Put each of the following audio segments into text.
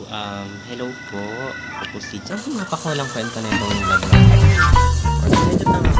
Hello po. Ako po si Jack. Napakawalang kwento na itong vlog na. Or medyo tama.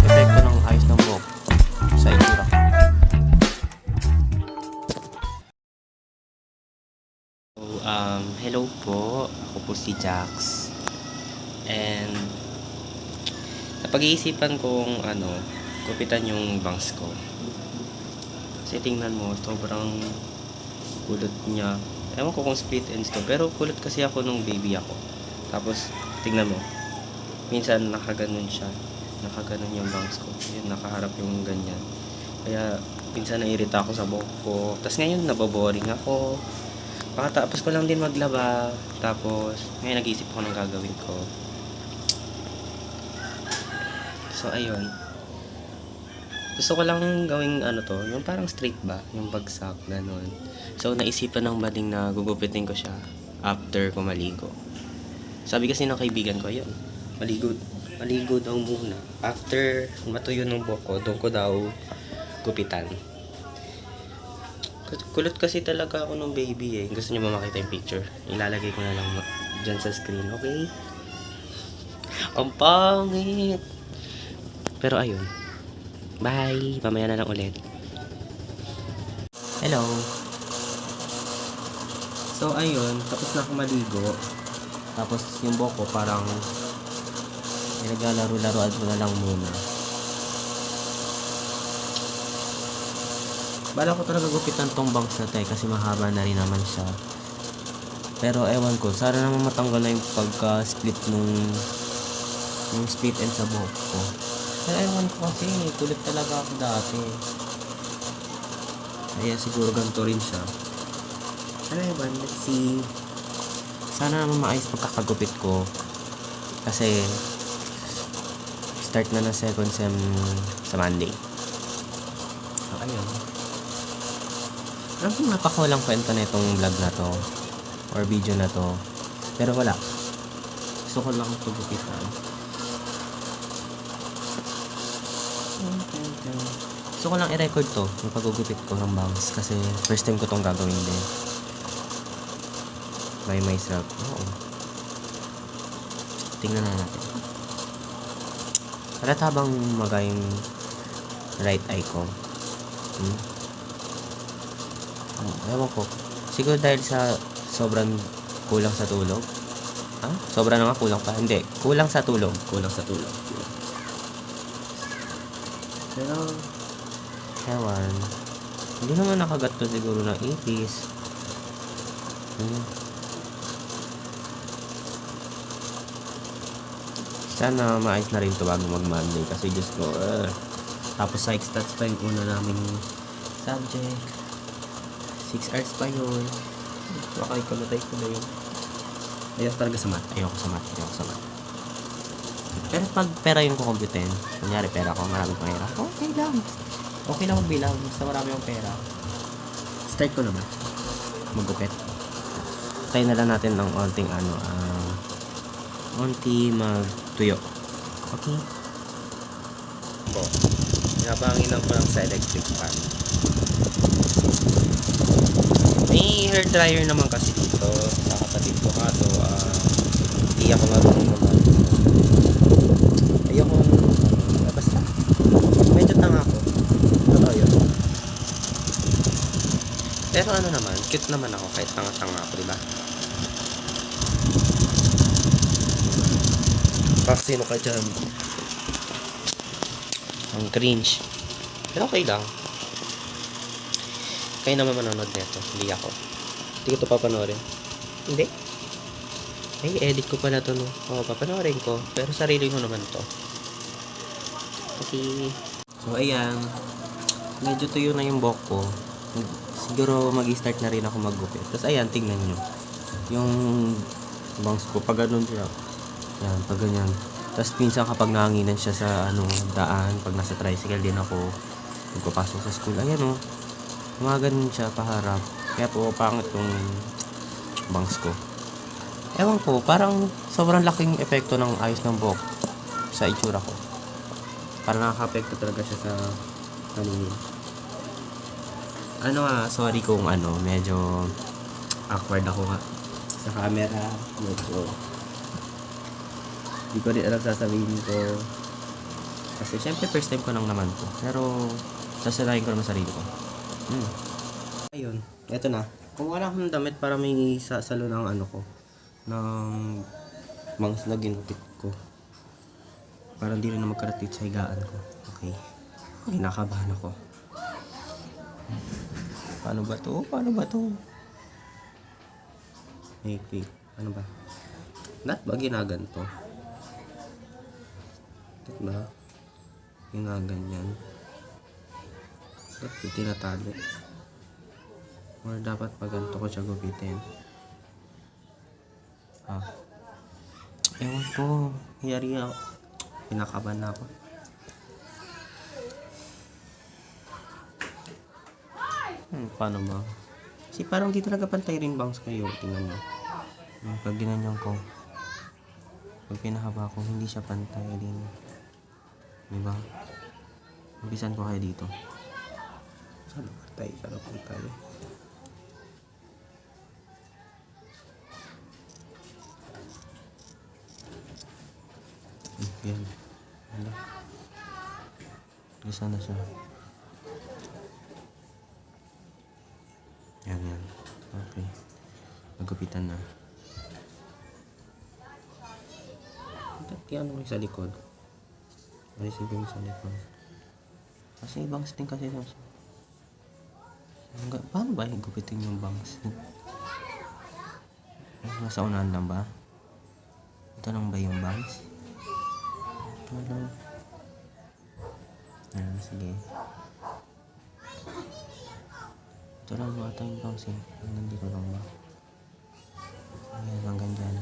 Epekto ng ayos ng buhok sa itsura ko. So, hello po. Ako po si Jax. And napag-iisipan kong gupitan yung bangs ko. Kasi tingnan mo, sobrang kulot niya. Ewan ko kung split ends to, pero kulot kasi ako nung baby ako. Tapos, tingnan mo, minsan nakaganon siya. Nakaganon yung bangs ko. Yun, nakaharap yung ganyan. Kaya, minsan nairita ako sa buhok ko. Tapos ngayon, naboboring ako. Pakatapos ko lang din maglaba. Tapos, ngayon nag-iisip ako ng gagawin ko. So, ayun. Gusto ko lang gawing yung parang straight ba? Yung bagsak, ganun. So, naisipan ng bading na gugupitin ko siya after ko maligo. Sabi kasi ng kaibigan ko, ayun, maligo daw muna. After matuyo ng buhok ko, doon ko daw gupitan. Kulot kasi talaga ako nung baby eh. Gusto niyo ba makita yung picture? Ilalagay ko na lang dyan sa screen, okay? Ang pangit! Pero ayun. Bye! Mamaya na lang ulit. Hello! So, ayun. Tapos na ako maligo. Tapos, yung buhok ko parang naglalaro-laroan ko na lang muna. Bala ko talaga gupitan tong bangs na tayo kasi mahaba na rin naman siya. Pero, ewan ko. Sana naman matanggal na yung pagka-split yung split end sa buhok ko. Pero ewan ko kasi, kulit talaga ako dati. Kaya siguro ganito rin siya. Pero ewan, let's see. Sana naman maayos pagkakagupit ko. Kasi, start na ng second sem sa Monday. So, ayun. Alam ko napakawalang kwento na itong vlog na to. Or video na to. Pero wala. Gusto ko lang ito gupitan. Gusto ko lang i-record to, yung pagugupit ko ng bangs. Kasi first time ko tong gagawin din. By myself. Oo. Tingnan na natin. Parat habang maga yung right eye ko. Ewan ko. Siguro dahil sa sobrang kulang sa tulog. Sobra na nga, kulang pa. Hindi. Kulang sa tulog. Kulang sa tulog. Pero, ewan. Hindi naman nakagat to siguro ng ipis. Sana maayos na rin to bago mag-Monday. Kasi Diyos ko, tapos psych stats pa yung una namin subject. 6 hours pa yun. Baka ikamatay ko na yun. Ayoko talaga sa math. Ayoko sa math. Pero pag pera yung kukumpitin, kunyari pera ko, maraming pera, okay lang. Okay lang magbilang, basta marami yung pera. Start ko naman. Maggupit. Try na lang natin ng onting onti magtuyo. Okay? Po. Nabangin lang ko lang sa electric fan. May hair dryer naman kasi dito sa kapatid ko, kaso hindi ako marunong naman. Ayoko basta medyo tanga ako. Totoo yun. Pero naman, cute naman ako kahit tanga-tanga ako, diba? Baka sino ka dyan? Ang cringe. Pero okay lang. Kayo naman manonood nito, hindi ako. Hindi ko ito papanoorin. Hindi. Ay, edit ko pala ito, no? Oo, papanoorin ko. Pero sarili ko naman to. Okay. So, ayan. Medyo tuyo na yung buhok ko. Siguro mag-start na rin ako maggupit. Tapos, ayan, tingnan nyo. Yung bangs ko, pag ganun siya. Ayan, pag ganyan. Tapos, minsan kapag nanganginan siya sa daan, pag nasa tricycle din ako, pagpapasok sa school, ayan, oh. Mga ganun siya, paharap. Kaya po, pangit yung bangs ko. Ewan ko, parang sobrang laking epekto ng ayos ng buhok sa itsura ko. Parang nakaka-apekto talaga siya sa Sorry kung medyo awkward ako nga sa camera. Medyo, di ko rin alam sasabihin ko. Kasi syempre first time ko lang naman to. Pero, sasalayin ko naman sarili ko. Ayun, eto na. Kumuha lang akong damit para may sasalo ng ko. Ng bangs na ginupit ko. Para hindi rin na magkaratit sa higaan ko. Okay. Kinakabahan ako. Paano ba to? Wait. Ano ba? Not ba ginaganto? Not ba? Ginaganyan. Ba't ko tinatali? Or dapat pag ganito ko siya gupitin? Ewan ko. Hiyari ako. Pinakaban na ako. Paano ba? Kasi parang di talaga pantay rin bangs kayo. Tingnan nyo. Pag ginanyan ko, pag pinahaba ko, hindi siya pantay din. Diba? Umpisan ko kayo dito. Sana pantay. Yan. Ano? Gisa na siya. Yan. Okay. Nagupitan na. Ano sa likod? Marisipin sa likod. Kasi bangs din kasi sa... Paano ba gupitin yung bangs? Nasa unahan lang ba? Ito lang ba yung bangs? Sige. Ito lang ba ito yung bangs eh? Nandito lang ba? Ayan, hanggang dyan.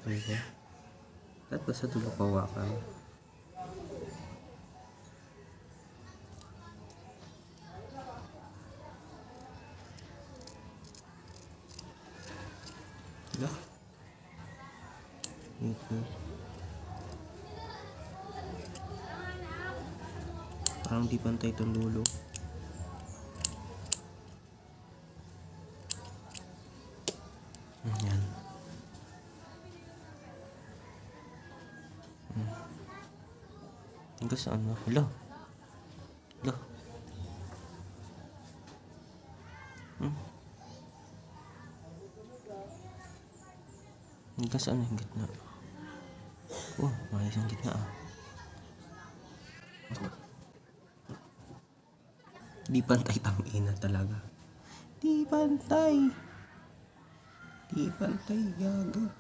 Okay. At basta dulo ko hawakan. Diba? Parang di pantay itong dulo. Yan. Hanggang saan na? Hala. Hanggang saan yung gitna? Oh, maayos ang gitna ah. Di pantay tangina talaga. Di pantay gago.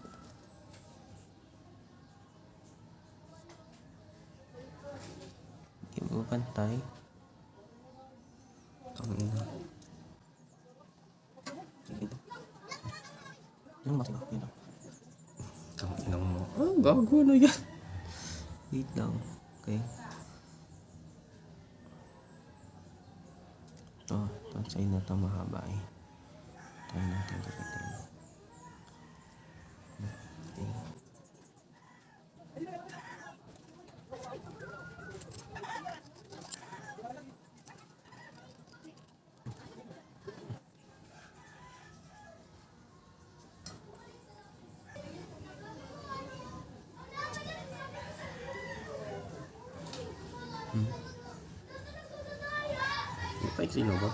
Di mo pantay. Tangina. Ano ba? Tangina mo. Gago ano yan? Wait lang. Okay. Ito sa'yo na ito mahaba eh. Try natin kapitin. Okay. Paiksi na ba?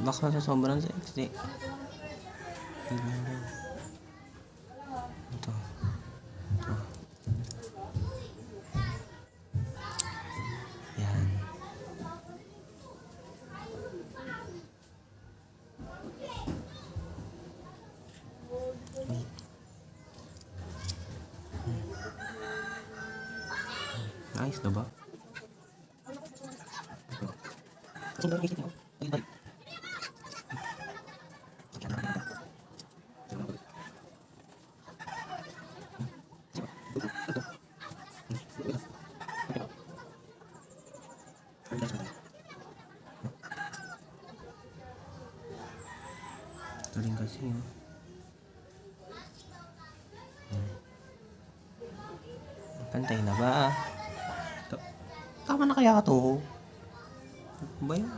Baka sa sobrang sexy. Ito. Yan. Ayos na ba? Pantay na ba? Tama na kaya to? Ano ba yun?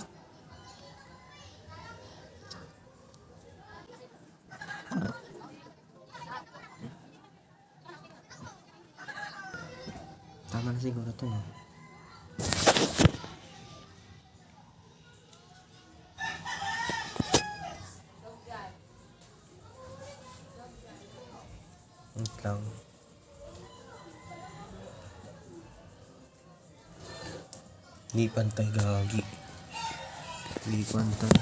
Tama na siguro to, no? Wait lang. Hindi pantay, gagi. Hindi pantay.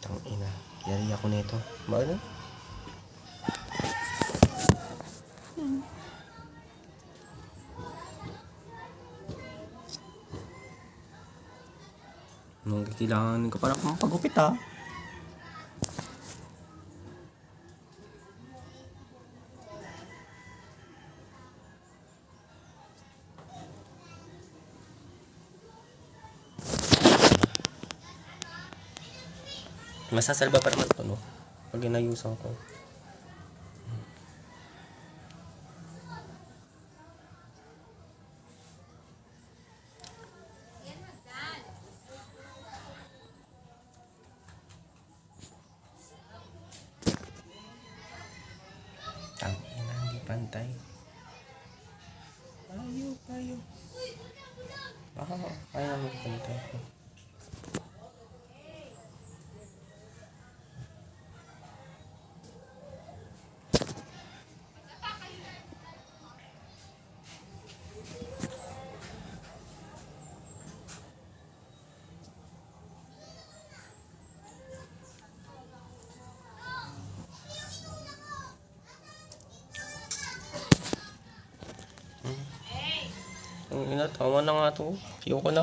Tangina. Yari ako nito. Ba ano? Nung kailangan ko para pagupit, ha. Masasalba pa naman ito, no? Pag inayusan ko. Tangina, hindi pantay. Ayaw. Baka kaya magpantay ko. Ang ina, tama na nga to. Ayoko na.